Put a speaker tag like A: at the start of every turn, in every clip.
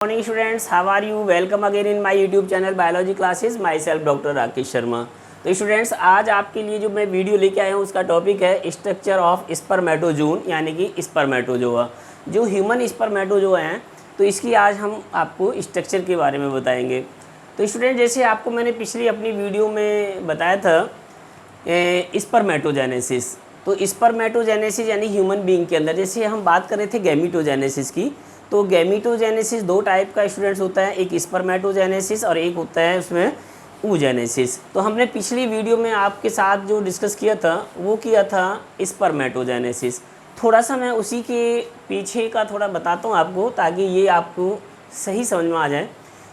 A: Morning students, how are you? Welcome again in my YouTube channel biology classes. Myself doctor Rakesh Sharma. तो students, आज आपके लिए जो मैं वीडियो लेके आया हूँ उसका टॉपिक है स्ट्रक्चर ऑफ स्पर्मेटोजोन, यानी कि स्पर्मेटोजोआ। जो ह्यूमन स्पर्मेटोजोआ हैं, तो इसकी आज हम आपको स्ट्रक्चर के बारे में बताएंगे। तो स्टूडेंट, जैसे आपको मैंने पिछली अपनी वीडियो में बताया था स्पर्मेटोजेनेसिस। तो स्पर्मेटोजेनेसिस यानी ह्यूमन बीइंग के अंदर, जैसे हम बात कर रहे थे गैमीटोजेनेसिस की, तो गैमीटोजेनेसिस दो टाइप का स्टूडेंट्स होता है, एक स्पर्मेटोजेनेसिस और एक होता है उसमें ooजेनेसिस। तो हमने पिछली वीडियो में आपके साथ जो डिस्कस किया था वो किया था स्पर्मेटोजेनेसिस। थोड़ा सा मैं उसी के पीछे का थोड़ा बताता हूँ आपको, ताकि ये आपको सही समझ में आ जाए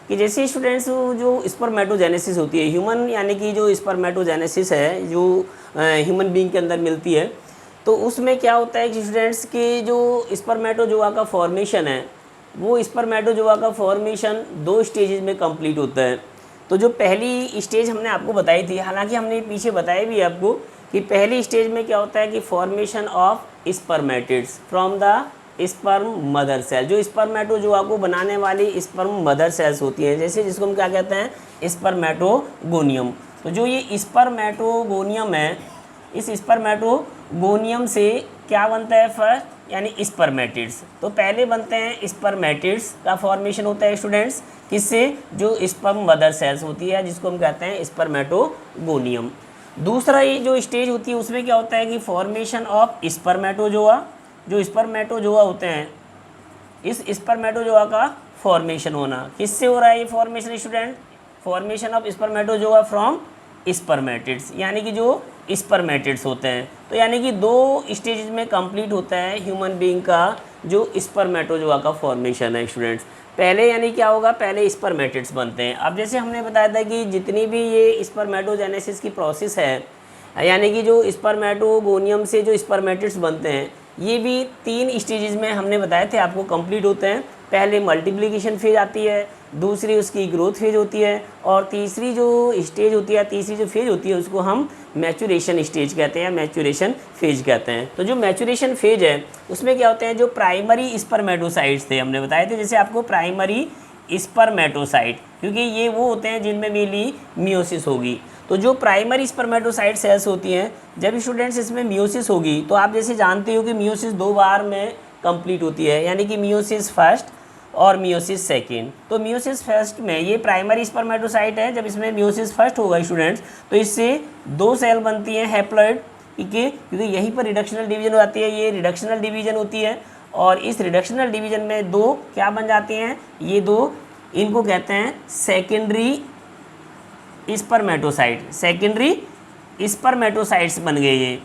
A: कि जैसे स्टूडेंट्स जो स्पर्मेटोजेनेसिस होती है ह्यूमन, यानी कि जो स्पर्मेटोजेनेसिस है जो ह्यूमन बीइंग के अंदर मिलती है, तो उसमें क्या होता है कि स्टूडेंट्स के जो स्पर्मेटोजोआ का फॉर्मेशन है, वो स्पर्मेटोजोआ का फॉर्मेशन दो स्टेजेस में कंप्लीट होता है। तो जो पहली स्टेज हमने आपको बताई थी, हालांकि हमने पीछे बताया भी आपको कि पहली स्टेज में क्या होता है कि formation of spermatids from the sperm mother cell. जो स्पर्मेटोजोआ को बनाने वाली स्पर्म मदर सेल्स होती हैं, जैसे जिसको हम क्या कहते हैं, स्पर्मेटोगोनियम। तो जो ये स्पर्मेटोगोनियम है, इस स्पर्मेटोगोनियम से क्या बनता है फर्स्ट, यानी स्पर्मेटिड्स। तो पहले बनते हैं स्पर्मेटिड्स का फॉर्मेशन होता है स्टूडेंट्स, किससे? जो स्पर्म मदर सेल्स होती है, जिसको हम कहते हैं स्पर्मेटोगोनियम। दूसरा ये जो स्टेज होती है उसमें क्या होता है कि फॉर्मेशन ऑफ स्पर्मेटोजोआ। जो स्पर्मेटोजोआ होते हैं, इस स्पर्मेटोजोआ का फॉर्मेशन होना, किससे हो रहा है ये formation student? Formation of spermatozoa from spermatids, यानी कि जो स्पर्मेटिड्स होते हैं। तो यानी कि दो स्टेजेस में कंप्लीट होता है ह्यूमन बीइंग का जो स्पर्मेटोजोआ का फॉर्मेशन है स्टूडेंट्स। पहले यानी क्या होगा, पहले स्पर्मेटिड्स बनते हैं। अब जैसे हमने बताया था कि जितनी भी ये स्पर्मेटोजेनेसिस की प्रोसेस है, यानी कि जो स्पर्मेटोगोनियम से जो स्पर्मेटिड्स बनते हैं, ये भी तीन स्टेजेस में हमने बताए थे आपको कंप्लीट होते हैं। पहले मल्टीप्लिकेशन फेज आती है, दूसरी उसकी ग्रोथ फेज होती है, और तीसरी जो स्टेज होती है, तीसरी जो फेज होती है, उसको हम मैचुरेशन स्टेज कहते हैं, मैचुरेशन फेज कहते हैं। तो जो मैचुरेशन फेज है उसमें क्या होते हैं, जो प्राइमरी स्पर्मेटोसाइट्स थे, हमने बताए थे जैसे आपको प्राइमरी स्पर्मेटोसाइट, क्योंकि ये वो होते हैं जिनमें मेनली मियोसिस होगी। तो जो प्राइमरी स्पर्मेटोसाइट सेल्स होती हैं, जब स्टूडेंट्स इसमें मियोसिस होगी, तो आप जैसे जानते हो कि मियोसिस दो बार में कंप्लीट होती है, यानी कि मियोसिस फर्स्ट और मियोसिस सेकेंड। तो मियोसिस फर्स्ट में ये प्राइमरी स्पर्मेटोसाइट है, जब इसमें मियोसिस फर्स्ट होगा स्टूडेंट्स, तो इससे दो सेल बनती हैं हैप्लॉइड, ठीक है, क्योंकि यहीं पर रिडक्शनल डिवीजन हो जाती है, ये रिडक्शनल डिवीजन होती है। और इस रिडक्शनल डिवीजन में दो क्या बन जाती हैं, ये दो, इनको कहते हैं सेकेंडरी स्पर्मेटोसाइट, सेकेंडरी स्पर्मेटोसाइट्स बन गए ये।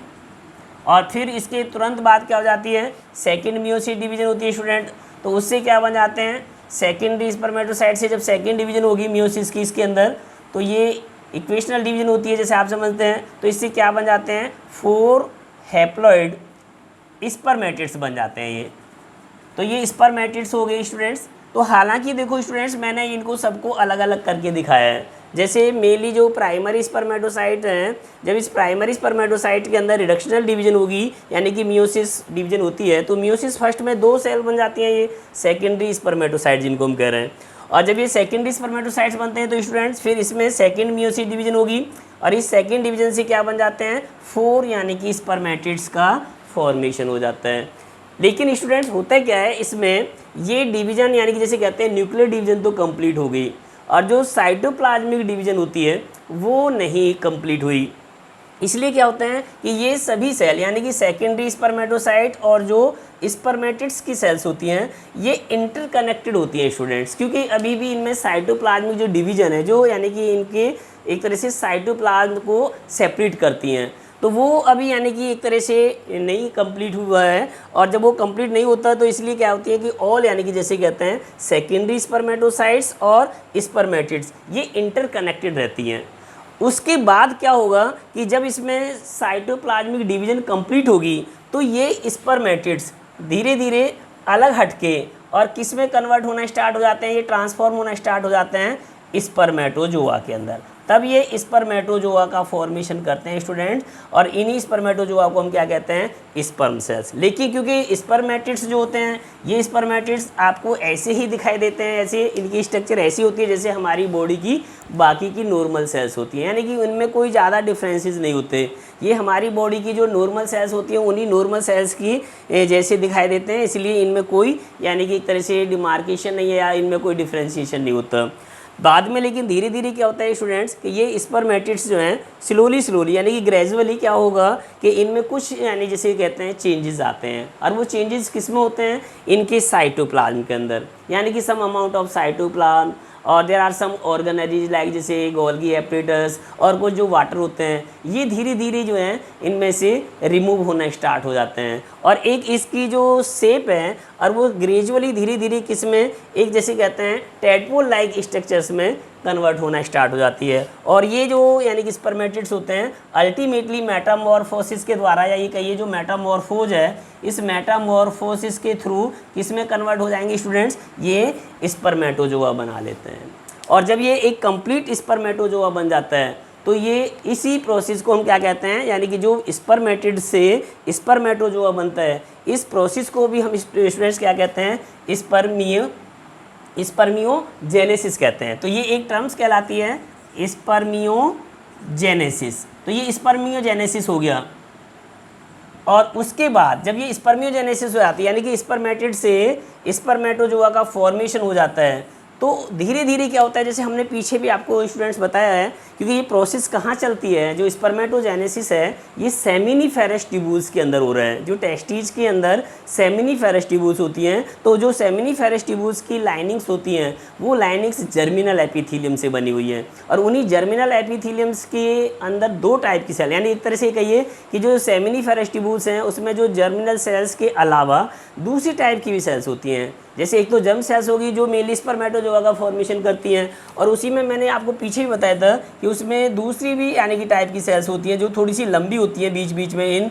A: और फिर इसके तुरंत बाद क्या हो जाती है, सेकेंड मियोसिस डिवीजन होती है स्टूडेंट। तो उससे क्या बन जाते हैं, सेकेंडरी स्पर्मेटोसाइट से जब सेकेंड डिवीजन होगी मियोसिस की इसके अंदर, तो ये इक्वेशनल डिवीजन होती है, जैसे आप समझते हैं। तो इससे क्या बन जाते हैं, 4 हैप्लॉइड स्पर्मेटिड्स बन जाते हैं ये। तो ये स्पर्मेटिड्स हो गए स्टूडेंट्स। तो हालांकि देखो स्टूडेंट्स, मैंने इनको सबको अलग अलग करके दिखाया है। जैसे मेनली जो प्राइमरी स्पर्मेटोसाइट हैं, जब इस प्राइमरी स्पर्मेटोसाइट के अंदर रिडक्शनल डिवीजन होगी, यानी कि मियोसिस डिवीजन होती है, तो मियोसिस फर्स्ट में दो सेल बन जाती हैं, ये सेकेंडरी स्पर्मेटोसाइट जिनको हम कह रहे हैं। और जब ये सेकेंडरी स्पर्मेटोसाइट्स बनते हैं, तो स्टूडेंट्स फिर इसमें सेकेंड मियोसिस डिवीजन होगी, और इस सेकेंड डिवीजन से क्या बन जाते हैं, 4 यानी कि स्पर्मेटिड्स का फॉर्मेशन हो जाता है। लेकिन स्टूडेंट्स होता क्या है इसमें, ये डिवीजन यानी कि जैसे कहते हैं न्यूक्लियर डिवीजन तो कंप्लीट हो गई, और जो साइटोप्लाज्मिक डिवीजन होती है वो नहीं कंप्लीट हुई। इसलिए क्या होता है कि ये सभी सेल, यानी कि सेकेंडरी स्पर्मेटोसाइट और जो स्पर्मेटिड्स की सेल्स होती हैं, ये इंटरकनेक्टेड होती हैं स्टूडेंट्स, क्योंकि अभी भी इनमें साइटोप्लाज्मिक जो डिवीजन है, जो यानी कि इनके एक तरह से साइटोप्लाज्म को सेपरेट करती हैं, तो वो अभी यानी कि एक तरह से नहीं कंप्लीट हुआ है। और जब वो कंप्लीट नहीं होता, तो इसलिए क्या होती है कि ऑल, यानी कि जैसे कहते हैं सेकेंडरी स्पर्मेटोसाइट्स और स्पर्मेटिड्स, ये इंटरकनेक्टेड रहती हैं। उसके बाद क्या होगा कि जब इसमें साइटोप्लाज्मिक डिवीजन कंप्लीट होगी, तो ये स्पर्मेटिड्स धीरे धीरे अलग हटके और किस में कन्वर्ट होना स्टार्ट हो जाते हैं, ये ट्रांसफॉर्म होना स्टार्ट हो जाते हैं स्पर्मेटोजोआ के अंदर। तब ये स्पर्मेटोजोआ का फॉर्मेशन करते हैं स्टूडेंट, और इन्हीं स्पर्मेटोजोआ को हम क्या कहते हैं, स्पर्म सेल्स। लेकिन क्योंकि स्पर्मेटिड्स जो होते हैं, ये स्पर्मेटिड्स आपको ऐसे ही दिखाई देते हैं, ऐसे इनकी स्ट्रक्चर ऐसी होती है जैसे हमारी बॉडी की बाकी की नॉर्मल सेल्स होती हैं, यानी कि उनमें कोई ज़्यादा डिफरेंसेस नहीं होते। ये हमारी बॉडी की जो नॉर्मल सेल्स होती हैं उन्हीं नॉर्मल सेल्स की जैसे दिखाई देते हैं, इसलिए इनमें कोई यानी कि एक तरह से डिमार्केशन नहीं है या इनमें कोई डिफ्रेंशिएशन नहीं होता। बाद में लेकिन धीरे धीरे क्या होता है स्टूडेंट्स कि ये स्पर्मेटिड्स जो हैं स्लोली यानी कि ग्रेजुअली क्या होगा कि इनमें कुछ यानी जैसे कहते हैं चेंजेस आते हैं, और वो चेंजेस किस में होते हैं, इनके साइटोप्लाज्म के अंदर, यानी कि सम अमाउंट ऑफ साइटोप्लाज्म, और there are some organelles like जैसे गोल्गी एपरेटस और कुछ जो वाटर होते हैं, ये धीरे धीरे जो हैं इनमें से रिमूव होना स्टार्ट हो जाते हैं, और एक इसकी जो शेप है और वो ग्रेजुअली धीरे धीरे किस में, एक जैसे कहते हैं टैडपोल लाइक स्ट्रक्चर्स में कन्वर्ट होना स्टार्ट हो जाती है। और ये जो यानी कि स्पर्मेटिड्स होते हैं अल्टीमेटली मेटामॉर्फोसिस के द्वारा, या ये कहिए जो मेटामॉर्फोज है, इस मेटामॉर्फोसिस के थ्रू किस में कन्वर्ट हो जाएंगे स्टूडेंट्स, ये स्पर्मेटोजोआ बना लेते हैं। और जब ये एक कंप्लीट स्पर्मेटोजोआ बन जाता है तो ये इसी प्रोसेस को हम क्या कहते हैं, यानी कि जो स्पर्मेटिड से स्पर्मेटोजोआ बनता है, इस प्रोसेस को भी हम स्टूडेंट्स क्या कहते हैं, स्पर्मियोजेनेसिस कहते हैं। तो ये एक टर्म्स कहलाती है स्पर्मियोजेनेसिस। तो ये स्पर्मियोजेनेसिस हो गया, और उसके बाद जब ये स्पर्मियोजेनेसिस हो जाती है यानी कि स्पर्मेटिड से स्पर्मेटोजोआ का फॉर्मेशन हो जाता है, तो धीरे धीरे क्या होता है, जैसे हमने पीछे भी आपको स्टूडेंट्स बताया है, क्योंकि ये प्रोसेस कहाँ चलती है, जो स्पर्मेटोजेनेसिस है ये सेमिनिफेरस ट्यूब्यूल्स के अंदर हो रहा है। जो टेस्टिज के अंदर सेमिनिफेरस ट्यूब्यूल्स होती हैं, तो जो सेमिनिफेरस ट्यूब्यूल्स की लाइनिंग्स होती हैं वो लाइनिंग्स जर्मिनल एपिथीलियम से बनी हुई हैं, और उन्हीं जर्मिनल एपिथीलियम्स के अंदर दो टाइप की सेल, यानी एक तरह से कहिए कि जो सेमिनिफेरस ट्यूब्यूल्स हैं उसमें जो जर्मिनल सेल्स के अलावा दूसरी टाइप की भी सेल्स होती हैं। जैसे एक तो जर्म सेल्स होगी जो मेनली स्पर्मेटोजोआ का फॉर्मेशन करती हैं, और उसी में मैंने आपको पीछे भी बताया था कि उसमें दूसरी भी यानी कि टाइप की सेल्स होती हैं जो थोड़ी सी लंबी होती हैं, बीच बीच में इन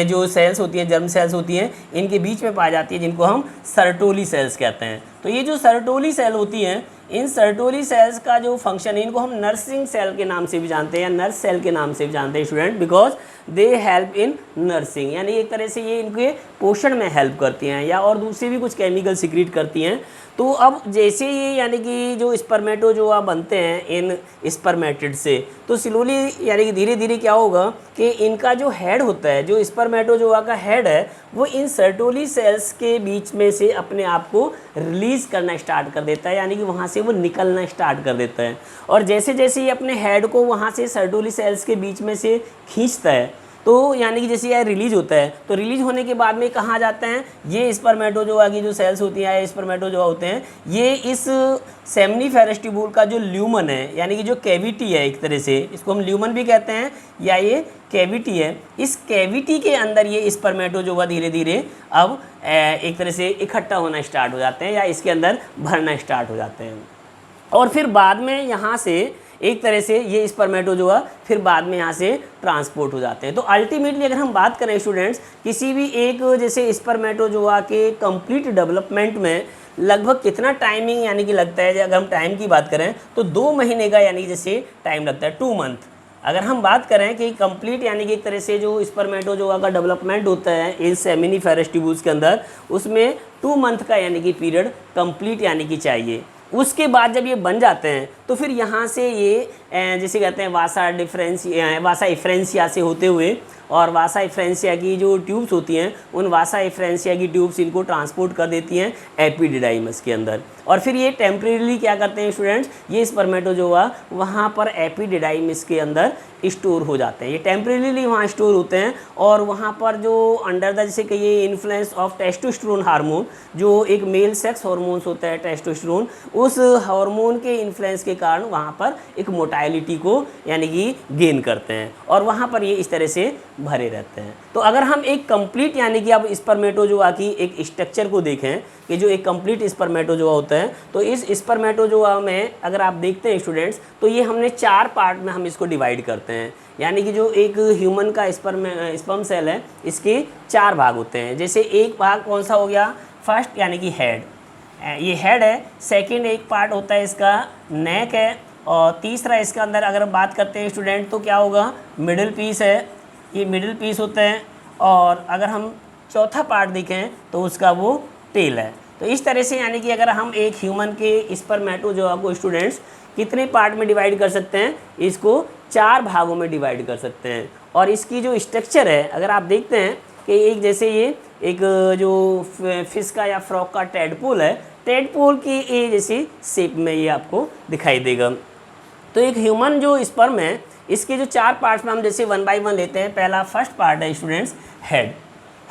A: जो सेल्स होती हैं, जर्म सेल्स होती हैं, इनके बीच में पाई जाती है, जिनको हम सर्टोली सेल्स कहते हैं। तो ये जो सर्टोली सेल होती हैं, इन सर्टोली सेल्स का जो फंक्शन है, इनको हम नर्सिंग सेल के नाम से भी जानते हैं या नर्स सेल के नाम से भी जानते हैं student, because they help in nursing, यानी एक तरह से ये इनके पोषण में हेल्प करती हैं या और दूसरी भी कुछ केमिकल सिक्रीट करती हैं। तो अब जैसे ये यानी कि जो स्पर्मेटोजोआ बनते हैं इन स्पर्मेटिड से, तो स्लोली यानी कि धीरे धीरे क्या होगा कि इनका जो हेड होता है, जो स्पर्मेटोजोआ का हेड है, वो इन सर्टोली सेल्स के बीच में से अपने आप को रिलीज़ करना स्टार्ट कर देता है, यानी कि वहाँ से वो निकलना स्टार्ट कर देता है। और जैसे जैसे ये अपने हेड को वहाँ से सर्टोली सेल्स के बीच में से खींचता है, तो यानी कि जैसे यह रिलीज होता है, तो रिलीज होने के बाद में कहाँ जाते हैं, ये स्पर्मेटोजोआ की जो सेल्स होती हैं, स्पर्मेटोजोआ होते हैं, ये इस सेमिनिफेरस ट्यूब्यूल का जो ल्यूमन है, यानी कि जो कैविटी है, एक तरह से इसको हम ल्यूमन भी कहते हैं या ये कैविटी है, इस कैविटी के अंदर ये स्पर्मेटोजोआ धीरे धीरे अब एक तरह से इकट्ठा होना स्टार्ट हो जाते हैं या इसके अंदर भरना स्टार्ट हो जाते हैं। और फिर बाद में यहाँ से एक तरह से ये स्पर्मेटोजोआ फिर बाद में यहाँ से ट्रांसपोर्ट हो जाते हैं। तो अल्टीमेटली अगर हम बात करें स्टूडेंट्स, किसी भी एक जैसे स्पर्मेटोजोआ के कंप्लीट डेवलपमेंट में लगभग कितना टाइमिंग यानी कि लगता है, अगर हम टाइम की बात करें तो 2 महीने का यानी जैसे टाइम लगता है, 2 मंथ। अगर हम बात करें कि कंप्लीट यानी कि एक तरह से जो स्पर्मेटोजोआ का डेवलपमेंट होता है इन सेमिनिफेरस ट्यूब्यूल्स के अंदर, उसमें 2 मंथ का यानी कि पीरियड कंप्लीट यानी कि चाहिए। उसके बाद जब ये बन जाते हैं तो फिर यहाँ से ये जैसे कहते हैं वासा इफ्रेंसिया से होते हुए, और वासा इफ्रेंसिया की जो ट्यूब्स होती हैं, उन वासा इफ्रेंसिया की ट्यूब्स इनको ट्रांसपोर्ट कर देती हैं एपिडिडाइमस के अंदर। और फिर ये टेम्परेरीली क्या करते हैं स्टूडेंट्स, ये स्पर्मेटोजोआ वहाँ पर एपिडिडाइमस के अंदर स्टोर हो जाते हैं, ये टेम्परेरीली वहाँ स्टोर होते हैं। और वहाँ पर जो अंडर द जैसे कहिए इन्फ्लुएंस ऑफ टेस्टोस्टेरोन हार्मोन, जो एक मेल सेक्स हार्मोन्स होता है टेस्टोस्टेरोन, उस हार्मोन के इन्फ्लुएंस के कारण वहाँ पर एक मोटाइलिटी को यानी कि गेन करते हैं, और वहाँ पर ये इस तरह से भरे रहते हैं। तो अगर हम एक कंप्लीट यानी कि अब स्पर्मेटोजोआ की एक स्ट्रक्चर को देखें कि जो एक कंप्लीट स्पर्मेटोजोआ होता है, तो इस स्पर्मेटोजोआ में अगर आप देखते हैं स्टूडेंट्स, तो ये हमने 4 पार्ट में हम इसको डिवाइड करते हैं। यानी कि जो एक ह्यूमन का स्पर्म सेल है, इसके 4 भाग होते हैं। जैसे एक भाग कौन सा हो गया, फर्स्ट यानी कि हेड, ये हेड है। सेकंड एक पार्ट होता है इसका नेक है, और तीसरा इसके अंदर अगर हम बात करते हैं स्टूडेंट तो क्या होगा, मिडिल पीस है, ये मिडिल पीस होते हैं। और अगर हम चौथा पार्ट देखें तो उसका वो टेल है। तो इस तरह से यानी कि अगर हम एक ह्यूमन के स्पर्मेटोजोआ को स्टूडेंट्स कितने पार्ट में डिवाइड कर सकते हैं, इसको 4 भागों में डिवाइड कर सकते हैं। और इसकी जो स्ट्रक्चर है अगर आप देखते हैं कि एक जैसे ये एक जो फिश का या फ्रॉग का टेडपोल है, टेडपोल की ये जैसी शेप में ये आपको दिखाई देगा। तो एक ह्यूमन जो स्पर्म है इसके जो 4 पार्ट्स में हम जैसे 1 बाय 1 लेते हैं। पहला फर्स्ट पार्ट है स्टूडेंट्स हेड।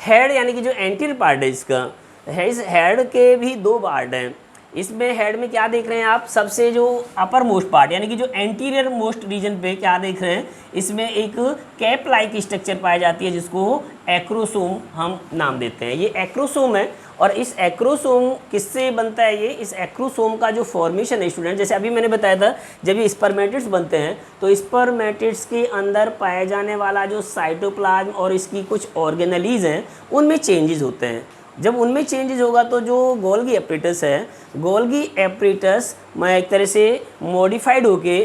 A: हेड यानी कि जो एंटीरियर पार्ट है इसका है, इस हेड के भी 2 पार्ट हैं। इसमें हेड में क्या देख रहे हैं आप, सबसे जो अपर मोस्ट पार्ट यानी कि जो एंटीरियर मोस्ट रीजन पे क्या देख रहे हैं, इसमें एक कैप लाइक स्ट्रक्चर पाई जाती है जिसको एक्रोसोम हम नाम देते हैं। ये एक्रोसोम है और इस एक्रोसोम किससे बनता है, ये इस एक्रोसोम का जो फॉर्मेशन है स्टूडेंट, जैसे अभी मैंने बताया था जब ये स्पर्मेटिड्स बनते हैं तो स्पर्मेटिड्स के अंदर पाए जाने वाला जो साइटोप्लाज्म और इसकी कुछ ऑर्गेनेलीज हैं उनमें चेंजेस होते हैं। जब उनमें चेंजेस होगा तो जो गोल्गी एपरेटस है, गोल्गी एपरेटस में एक तरह से मॉडिफाइड होके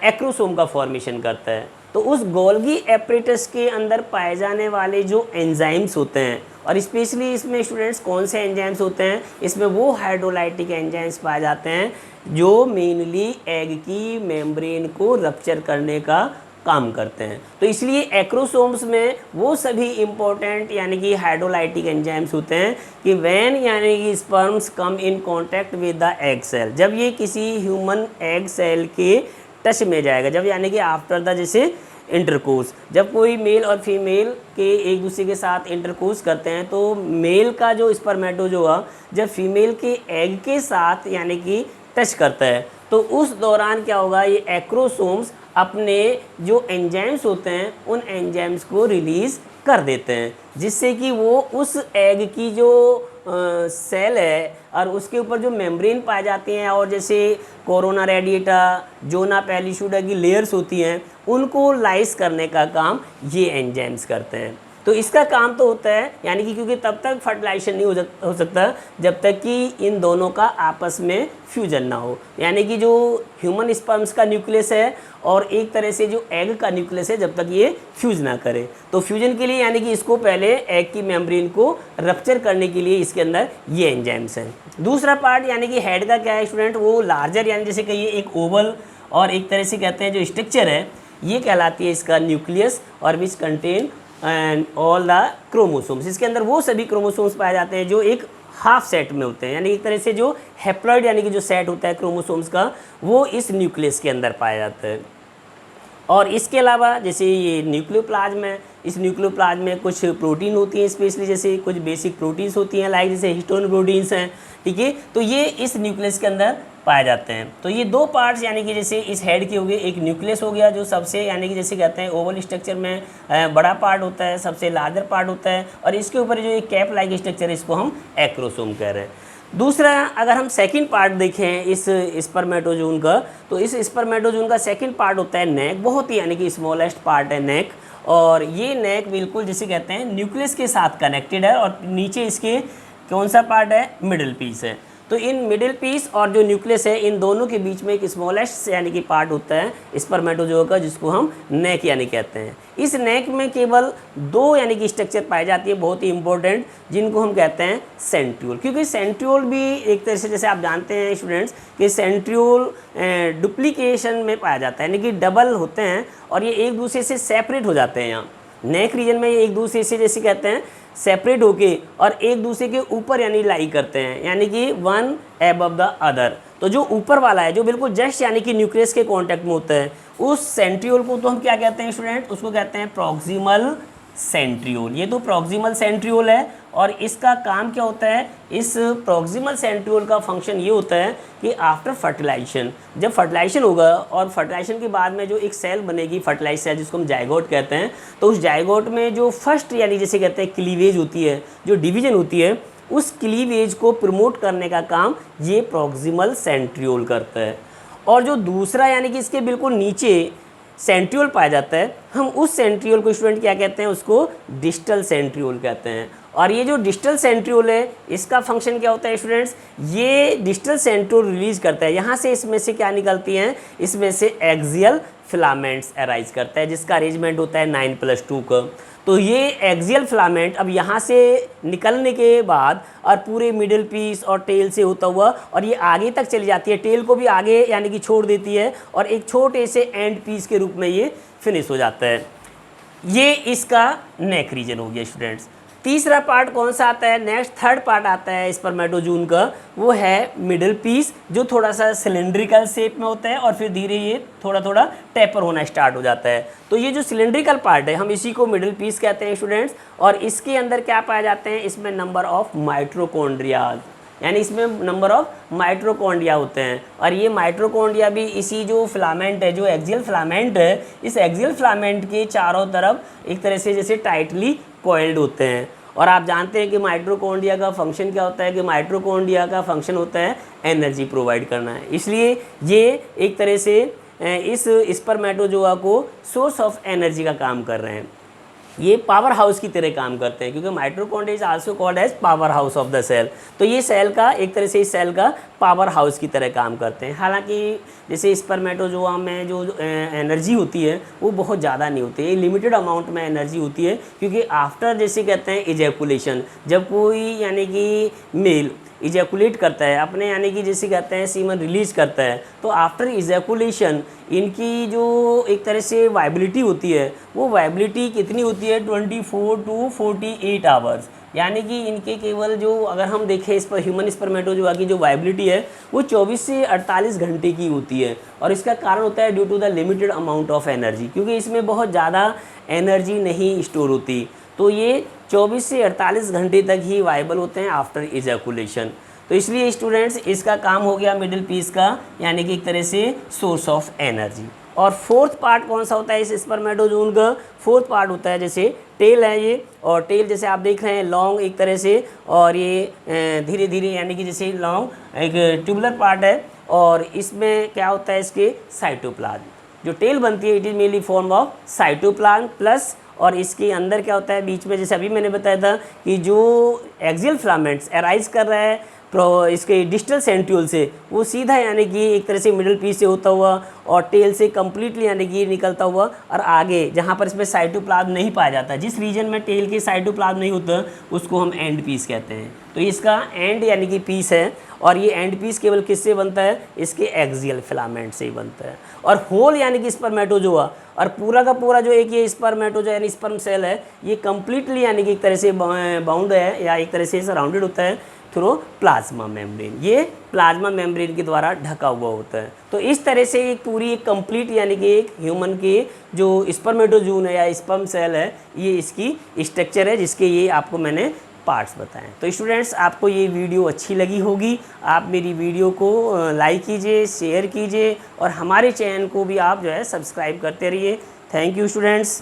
A: एक्रोसोम का फॉर्मेशन करता है। तो उस गोल्गी एपरेटस के अंदर पाए जाने वाले जो एंजाइम्स होते हैं, और स्पेशली इसमें स्टूडेंट्स कौन से एंजाइम्स होते हैं, इसमें वो हाइड्रोलाइटिक एंजाइम्स पाए जाते हैं जो मेनली एग की मेम्ब्रेन को रप्चर करने का काम करते हैं। तो इसलिए एक्रोसोम्स में वो सभी इंपॉर्टेंट यानी कि हाइड्रोलाइटिक एंजाइम्स होते हैं कि व्हेन यानी कि sperms come in contact with the egg cell, जब ये किसी ह्यूमन एग सेल के टच में जाएगा, जब यानी कि आफ्टर द जैसे इंटरकोर्स, जब कोई मेल और फीमेल के एक दूसरे के साथ इंटरकोर्स करते हैं तो मेल का जो स्पर्मेटोजोआ जब फीमेल के एग के साथ यानी कि टच करता है तो उस दौरान क्या होगा, ये एक्रोसोम्स अपने जो एंजाइम्स होते हैं उन एंजाइम्स को रिलीज़ कर देते हैं, जिससे कि वो उस एग की जो सेल है और उसके ऊपर जो मेम्ब्रेन पाए जाती हैं और जैसे कोरोना रेडिएटा, जोना पैलिशुडा की लेयर्स होती हैं उनको लाइस करने का काम ये एंजाइम्स करते हैं। तो इसका काम तो होता है यानी कि क्योंकि तब तक फर्टिलाइजेशन नहीं हो सकता जब तक कि इन दोनों का आपस में फ्यूजन ना हो, यानी कि जो ह्यूमन स्पर्म्स का न्यूक्लियस है और एक तरह से जो एग का न्यूक्लियस है जब तक ये फ्यूज ना करे। तो फ्यूजन के लिए यानी कि इसको पहले एग की मेम्ब्रेन को रप्चर करने के लिए इसके अंदर ये एंजाइम्स हैं। दूसरा पार्ट यानी कि हेड का क्या है स्टूडेंट, वो लार्जर यानी जैसे कहिए एक ओवल और एक तरह से कहते हैं जो स्ट्रक्चर है ये कहलाती है इसका न्यूक्लियस, और which contain and all the chromosomes. इसके अंदर वो सभी क्रोमोसोम्स पाए जाते हैं जो एक हाफ सेट में होते हैं, यानी एक तरह से जो हैप्लॉइड यानी कि जो सेट होता है क्रोमोसोम्स का वो इस न्यूक्लियस के अंदर पाया जाता है। और इसके अलावा जैसे ये न्यूक्लियोप्लाज्म है, इस न्यूक्लियोप्लाज्म में कुछ प्रोटीन होती हैं, स्पेशली जैसे कुछ बेसिक प्रोटीन्स होती हैं लाइक जैसे हिस्टोन प्रोटीन्स हैं, ठीक है। तो ये इस न्यूक्लियस के अंदर पाए जाते हैं। तो ये 2 पार्ट्स यानी कि जैसे इस हेड के हो गए, एक न्यूक्लियस हो गया जो सबसे यानी कि जैसे कहते हैं ओवल स्ट्रक्चर में बड़ा पार्ट होता है, सबसे लार्जर पार्ट होता है, और इसके ऊपर जो एक कैप लाइक स्ट्रक्चर है इसको हम एक्रोसोम कह रहे हैं। दूसरा अगर हम सेकंड पार्ट देखें इस स्पर्मेटोजोन का, तो इस स्पर्मेटोजोन का सेकंड पार्ट होता है नेक, बहुत ही यानी कि स्मॉलेस्ट पार्ट है नेक, और ये नेक बिल्कुल जिसे कहते हैं न्यूक्लियस के साथ कनेक्टेड है, और नीचे इसके कौन सा पार्ट है, मिडिल पीस है। तो इन मिडिल पीस और जो न्यूक्लियस है इन दोनों के बीच में एक स्मॉलेस्ट यानी कि पार्ट होता है स्पर्मेटोजोआ का जिसको हम नेक यानी कहते हैं। इस नेक में केवल 2 यानी कि स्ट्रक्चर पाई जाती है बहुत ही इंपॉर्टेंट, जिनको हम कहते हैं सेंट्रियोल, क्योंकि सेंट्रियोल भी एक तरह से जैसे आप जानते हैं स्टूडेंट्स कि सेंट्रियोल डुप्लीकेशन में पाया जाता है, यानी कि डबल होते हैं और ये एक दूसरे से सेपरेट हो जाते हैं। यहाँ नेक रीजन में ये एक दूसरे से जैसे कहते हैं सेपरेट होके और एक दूसरे के ऊपर यानी लाई करते हैं, यानी कि वन एबव द अदर। तो जो ऊपर वाला है जो बिल्कुल जस्ट यानी कि न्यूक्लियस के कांटेक्ट में होता है उस सेंट्रियोल को तो हम क्या कहते हैं स्टूडेंट, उसको कहते हैं प्रॉक्सिमल सेंट्रियोल। ये तो प्रॉक्सिमल सेंट्रियोल है और इसका काम क्या होता है, इस प्रॉक्सिमल सेंट्रियोल का फंक्शन ये होता है कि आफ्टर फर्टिलाइजेशन, जब फर्टिलाइजेशन होगा और फर्टिलाइजेशन के बाद में जो एक सेल बनेगी फर्टिलाइज सेल जिसको हम जाइगोट कहते हैं, तो उस जाइगोट में जो फर्स्ट यानी जैसे कहते हैं क्लीवेज होती है, जो डिवीजन होती है, उस क्लीवेज को प्रमोट करने का काम ये प्रॉक्सिमल सेंट्रियोल करता है। और जो दूसरा यानी कि इसके बिल्कुल नीचे सेंट्रियोल पाया जाता है, हम उस सेंट्रियोल को स्टूडेंट क्या कहते हैं, उसको डिस्टल सेंट्रियोल कहते हैं। और ये जो डिस्टल सेंट्रियोल है इसका फंक्शन क्या होता है स्टूडेंट्स, ये डिस्टल सेंट्रियोल रिलीज करता है, यहाँ से इसमें से क्या निकलती हैं, इसमें से एक्सियल फिलामेंट्स अराइज करता है जिसका अरेंजमेंट होता है 9+2 का। तो ये एक्सियल फिलामेंट अब यहाँ से निकलने के बाद और पूरे मिडिल पीस और टेल से होता हुआ और ये आगे तक चली जाती है, टेल को भी आगे यानी कि छोड़ देती है और एक छोटे से एंड पीस के रूप में ये फिनिश हो जाता है। ये इसका नेक रीजन हो गया स्टूडेंट्स। तीसरा पार्ट कौन सा आता है, नेक्स्ट थर्ड पार्ट आता है स्पर्मेटोजून का, वो है मिडिल पीस जो थोड़ा सा सिलेंड्रिकल शेप में होता है और फिर धीरे ये थोड़ा थोड़ा टेपर होना स्टार्ट हो जाता है। तो ये जो सिलेंड्रिकल पार्ट है हम इसी को मिडिल पीस कहते हैं स्टूडेंट्स। और इसके अंदर क्या पाए जाते हैं, इसमें नंबर ऑफ माइटोकॉन्ड्रिया, यानी इसमें नंबर ऑफ माइटोकॉन्ड्रिया होते हैं। और ये माइटोकॉन्ड्रिया भी इसी जो फिलामेंट है, जो एक्सियल फिलामेंट है, इस एक्सियल फिलामेंट के चारों तरफ एक तरह से जैसे टाइटली कॉइल्ड होते हैं। और आप जानते हैं कि माइटोकॉन्ड्रिया का फंक्शन क्या होता है, कि माइटोकॉन्ड्रिया का फंक्शन होता है एनर्जी प्रोवाइड करना है। इसलिए ये एक तरह से इस स्पर्मेटोजोआ को सोर्स ऑफ एनर्जी का काम कर रहे हैं। ये पावर हाउस की तरह काम करते हैं क्योंकि mitochondria is also called as power house of the cell. तो ये सेल का एक तरह से इस सेल का पावर हाउस की तरह काम करते हैं। हालांकि जैसे स्पर्मेटोजोआ में जो एनर्जी होती है वो बहुत ज़्यादा नहीं होती है, लिमिटेड अमाउंट में एनर्जी होती है क्योंकि आफ्टर जैसे कहते हैं इजैकुलेशन, जब कोई यानी कि मेल इजैकुलेट करता है अपने यानी कि जैसे कहते हैं सीमन रिलीज करता है, तो आफ्टर इजैकुलेशन इनकी जो एक तरह से वाइबिलिटी होती है वो वाइबिलिटी कितनी होती है 24 to 48 आवर्स। यानी कि इनके केवल जो अगर हम देखें इस पर ह्यूमन स्पर्मेटोजोआ की जो वाइबिलिटी है वो 24 से 48 घंटे की होती है। और इसका कारण होता है due to the limited amount of energy, क्योंकि इसमें बहुत ज़्यादा एनर्जी नहीं स्टोर होती। तो ये 24 से 48 घंटे तक ही वाइबल होते हैं आफ्टर इजैकुलेशन। तो इसलिए स्टूडेंट्स इसका काम हो गया मिडिल पीस का, यानी कि एक तरह से सोर्स ऑफ एनर्जी। और फोर्थ पार्ट कौन सा होता है इस स्पर्मेटोजोन का, फोर्थ पार्ट होता है जैसे टेल है ये, और टेल जैसे आप देख रहे हैं लॉन्ग एक तरह से, और ये धीरे धीरे यानी कि जैसे लॉन्ग एक ट्यूबुलर पार्ट है। और इसमें क्या होता है इसके साइटोप्लाज्म, जो टेल बनती है it is mainly form of cytoplasm plus, और इसके अंदर क्या होता है बीच में जैसे अभी मैंने बताया था कि जो एक्सियल फिलामेंट्स अराइज कर रहा है इसके डिस्टल सेंट्रियोल से, वो सीधा यानी कि एक तरह से मिडिल पीस से होता हुआ और टेल से कम्प्लीटली यानी कि निकलता हुआ और आगे जहाँ पर इसमें साइटोप्लाज्म नहीं पाया जाता, जिस रीजन में टेल के साइटोप्लाज्म नहीं होता उसको हम एंड पीस कहते हैं। तो इसका एंड यानी कि पीस है, और ये एंड पीस केवल किससे बनता है, इसके एक्सियल फिलामेंट से ही बनता है। और होल यानी कि स्पर्मेटोजोआ, और पूरा का पूरा जो एक ये स्पर्मेटोजोआ यानी स्पर्म सेल है, ये कम्प्लीटली यानी कि एक तरह से बाउंड है या एक तरह से सराउंडेड होता है थ्रू प्लाज्मा मेम्ब्रेन, ये प्लाज्मा मेम्ब्रेन के द्वारा ढका हुआ होता है। तो इस तरह से एक पूरी एक कंप्लीट यानी कि एक ह्यूमन के जो स्पर्मेटोजून है या स्पर्म सेल है, ये इसकी स्ट्रक्चर है जिसके ये आपको मैंने पार्ट्स बताएं। तो स्टूडेंट्स आपको ये वीडियो अच्छी लगी होगी, आप मेरी वीडियो को लाइक कीजिए, शेयर कीजिए और हमारे चैनल को भी आप जो है सब्सक्राइब करते रहिए। Thank you students.